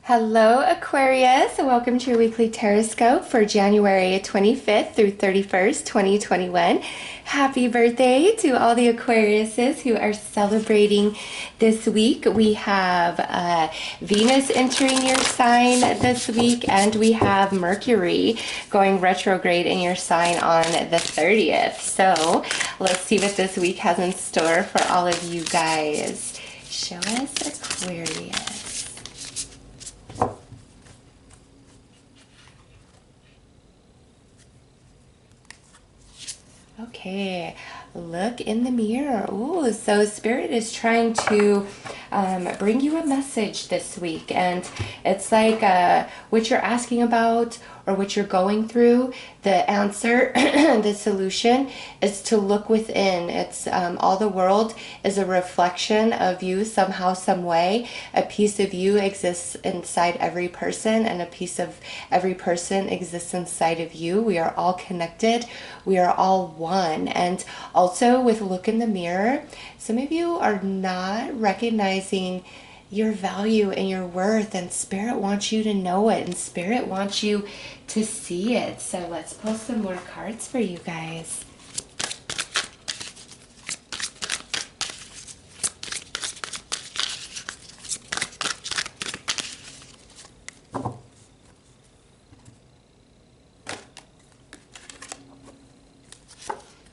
Hello Aquarius, and welcome to your weekly Tarotscope for January 25th through 31st, 2021. Happy birthday to all the Aquariuses who are celebrating this week. We have Venus entering your sign this week, and we have Mercury going retrograde in your sign on the 30th. So let's see what this week has in store for all of you guys. Show us Aquarius. Okay, look in the mirror. Ooh, so Spirit is trying to bring you a message this week, and it's like what you're asking about or what you're going through. The answer, the solution is to look within. It's all the world is a reflection of you somehow, some way. A piece of you exists inside every person, and a piece of every person exists inside of you. We are all connected. We are all one. And also with look in the mirror, some of you are not recognizing your value and your worth, and Spirit wants you to know it, and Spirit wants you to see it. So let's pull some more cards for you guys.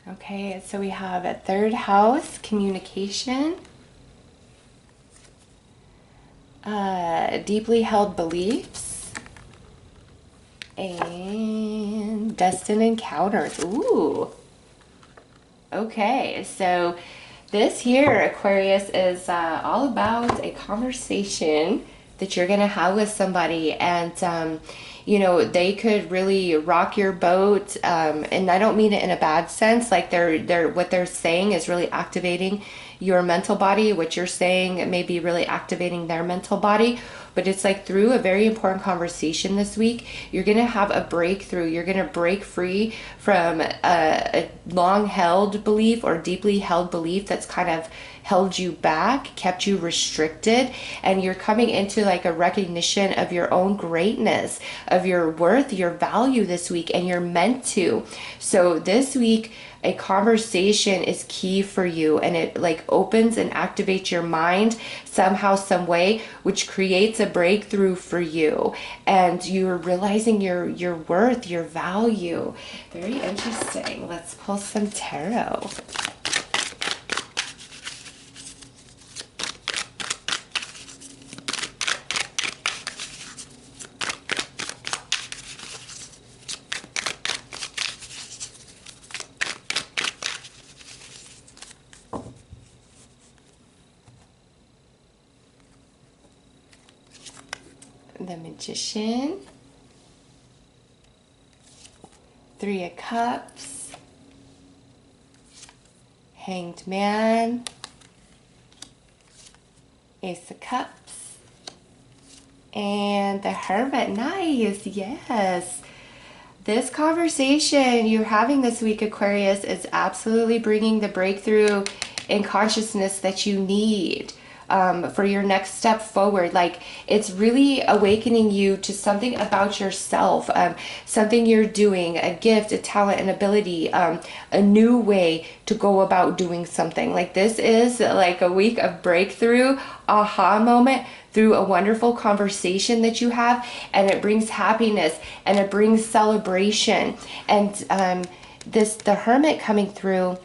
Okay, so we have a third house, communication, deeply held beliefs, and destined encounters. Ooh. Okay, so this here, Aquarius, is all about a conversation that you're going to have with somebody, and you know, they could really rock your boat, and I don't mean it in a bad sense. Like they're what they're saying is really activating your mental body. What you're saying may be really activating their mental body. But it's like through a very important conversation this week, you're going to have a breakthrough. You're going to break free from a long-held belief or deeply held belief that's kind of held you back, kept you restricted, and you're coming into like a recognition of your own greatness, of your worth, your value this week, and you're meant to. So this week, a conversation is key for you, and it like opens and activates your mind somehow, some way, which creates a breakthrough for you, and you're realizing your worth, your value. Very interesting. Let's pull some tarot. The Magician, Three of Cups, Hanged Man, Ace of Cups, and the Hermit. Nice, yes. This conversation you're having this week, Aquarius, is absolutely bringing the breakthrough in consciousness that you need. For your next step forward. Like it's really awakening you to something about yourself, something you're doing, a gift, a talent, an ability, a new way to go about doing something. Like this is like a week of breakthrough, aha moment through a wonderful conversation that you have, and it brings happiness and it brings celebration. And the Hermit coming through,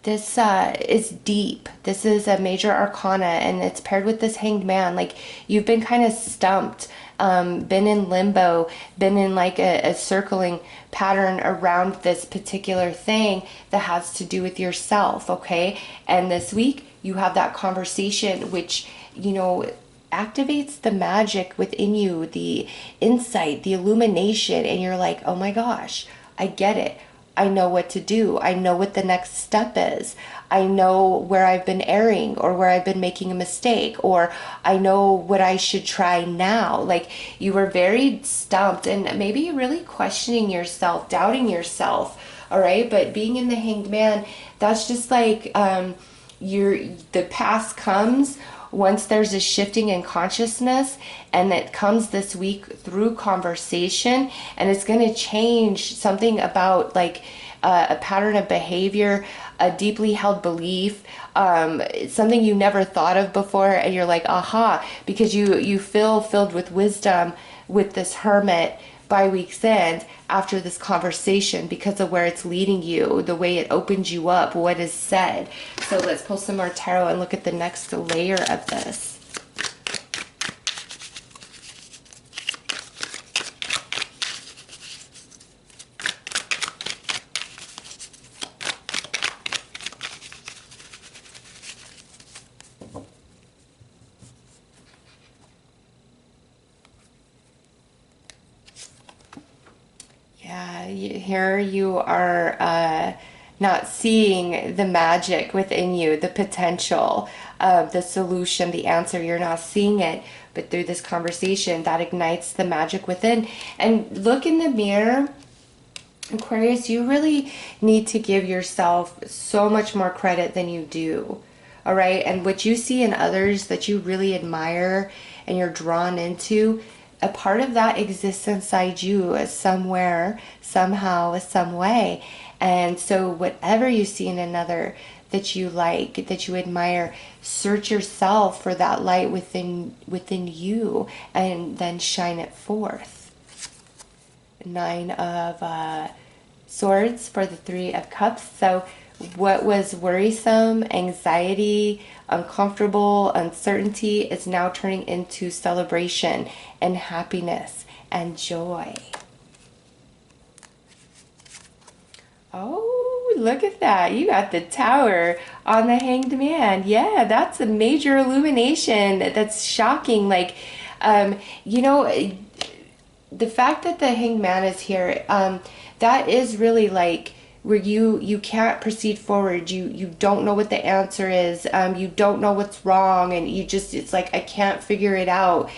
this is deep. This is a major arcana, and it's paired with this Hanged Man. Like you've been kind of stumped, been in limbo, been in like a circling pattern around this particular thing that has to do with yourself, okay? And this week you have that conversation which, you know, activates the magic within you, the insight, the illumination, and you're like, oh my gosh, I get it. I know what to do. I know what the next step is. I know where I've been erring or where I've been making a mistake, or I know what I should try now. Like you were very stumped and maybe really questioning yourself, doubting yourself. All right. But being in the Hanged Man, that's just like the past comes once there's a shifting in consciousness, and it comes this week through conversation, and it's going to change something about like a pattern of behavior, a deeply held belief, something you never thought of before, and you're like, aha, because you feel filled with wisdom with this Hermit by week's end after this conversation, because of where it's leading you, the way it opens you up, what is said. So let's pull some more tarot and look at the next layer of this. Yeah, here you are not seeing the magic within you, the potential of the solution, the answer. You're not seeing it, but through this conversation, that ignites the magic within. And look in the mirror, Aquarius, you really need to give yourself so much more credit than you do. All right. And what you see in others that you really admire and you're drawn into, a part of that exists inside you somewhere, somehow, some way. And so whatever you see in another that you like, that you admire, search yourself for that light within you, and then shine it forth. 9 of Swords for the 3 of Cups. So what was worrisome, anxiety, uncomfortable, uncertainty is now turning into celebration and happiness and joy. Oh, look at that. You got the Tower on the Hanged Man. Yeah, that's a major illumination. That's shocking. Like, you know, the fact that the Hanged Man is here, that is really like where you can't proceed forward. You don't know what the answer is. You don't know what's wrong, and it's like, I can't figure it out.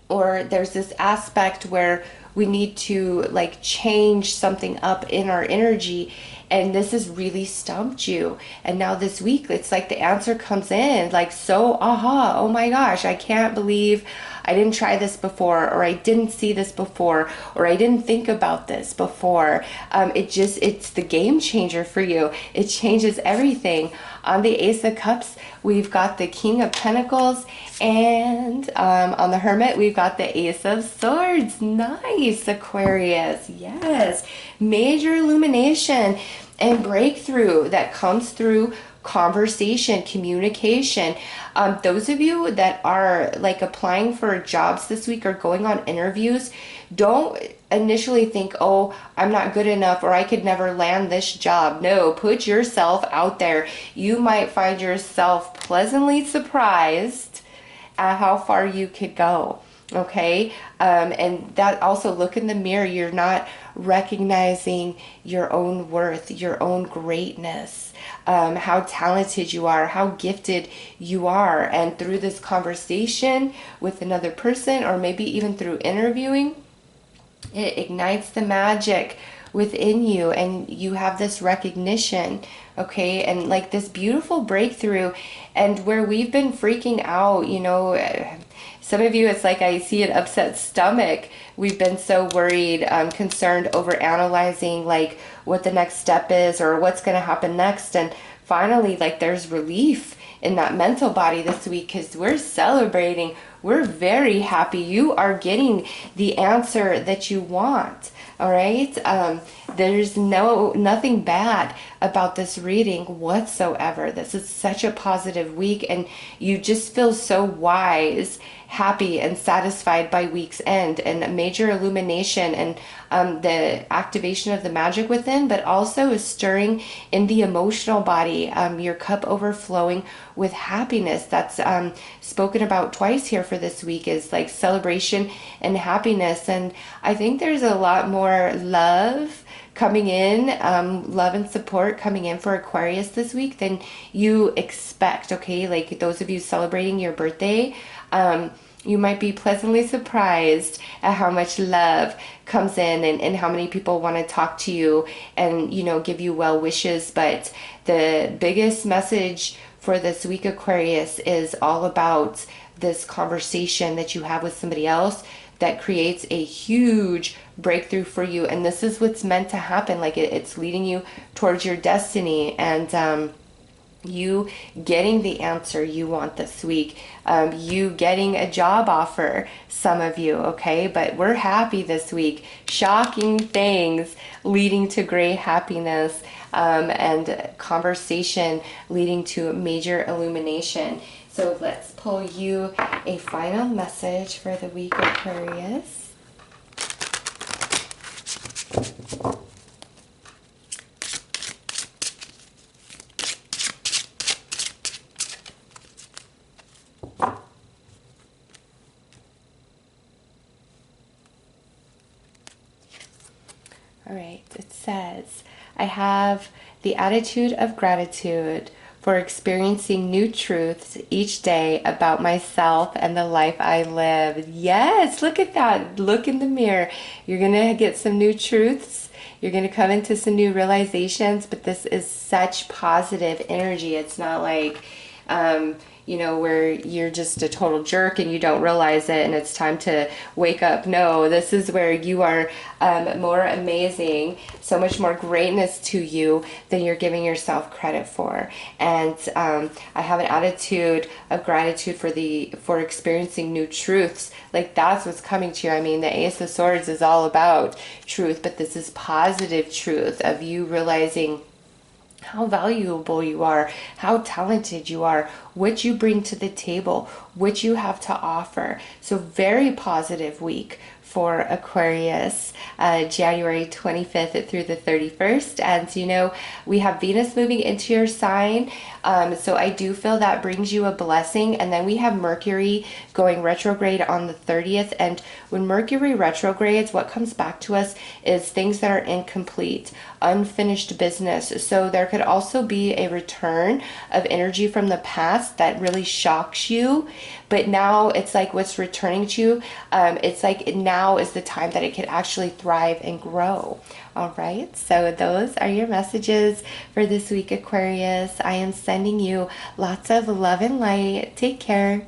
Or there's this aspect where we need to like change something up in our energy, and this has really stumped you. And now this week, it's like the answer comes in like, so aha, oh my gosh, I can't believe I didn't try this before, or I didn't see this before, or I didn't think about this before. It's the game changer for you. It changes everything. On the Ace of Cups, we've got the King of Pentacles, and on the Hermit, we've got the Ace of Swords. Nice, Aquarius. Yes. Major illumination and breakthrough that comes through conversation, communication. Those of you that are like applying for jobs this week or going on interviews, don't initially think, oh, I'm not good enough, or I could never land this job. No, put yourself out there. You might find yourself pleasantly surprised at how far you could go. Okay. And that also, look in the mirror. You're not recognizing your own worth, your own greatness, how talented you are, how gifted you are. And through this conversation with another person, or maybe even through interviewing, it ignites the magic within you, and you have this recognition, okay, and like this beautiful breakthrough. And where we've been freaking out, you know, some of you, it's like I see an upset stomach. We've been so worried, concerned, over analyzing like what the next step is or what's going to happen next. And finally, like, there's relief in that mental body this week, because we're celebrating. We're very happy. You are getting the answer that you want. All right. There's nothing bad about this reading whatsoever. This is such a positive week, and you just feel so wise, happy, and satisfied by week's end, and a major illumination and the activation of the magic within, but also a stirring in the emotional body, your cup overflowing with happiness. That's spoken about twice here for this week, is like celebration and happiness. And I think there's a lot more love coming in, love and support coming in for Aquarius this week than you expect. Okay, like those of you celebrating your birthday, you might be pleasantly surprised at how much love comes in, and how many people want to talk to you and, you know, give you well wishes. But the biggest message for this week, Aquarius, is all about this conversation that you have with somebody else that creates a huge breakthrough for you. And this is what's meant to happen. Like it's leading you towards your destiny, and you getting the answer you want this week, you getting a job offer, some of you, okay? But we're happy this week. Shocking things leading to great happiness, and conversation leading to major illumination. So let's pull you a final message for the week, Aquarius. All right, it says, I have the attitude of gratitude for experiencing new truths each day about myself and the life I live. Yes, look at that. Look in the mirror. You're going to get some new truths. You're going to come into some new realizations, but this is such positive energy. It's not like, where you're just a total jerk and you don't realize it and it's time to wake up. No, this is where you are more amazing, so much more greatness to you than you're giving yourself credit for. And I have an attitude of gratitude for experiencing new truths. Like that's what's coming to you. I mean, the Ace of Swords is all about truth, but this is positive truth of you realizing how valuable you are, how talented you are, what you bring to the table, what you have to offer. So very positive week for Aquarius, January 25th through the 31st. And we have Venus moving into your sign. So I do feel that brings you a blessing. And then we have Mercury going retrograde on the 30th. And when Mercury retrogrades, what comes back to us is things that are incomplete, unfinished business. So there could also be a return of energy from the past that really shocks you. But now it's like what's returning to you, it's like now is the time that it could actually thrive and grow. All right, so those are your messages for this week, Aquarius. I am sending you lots of love and light. Take care.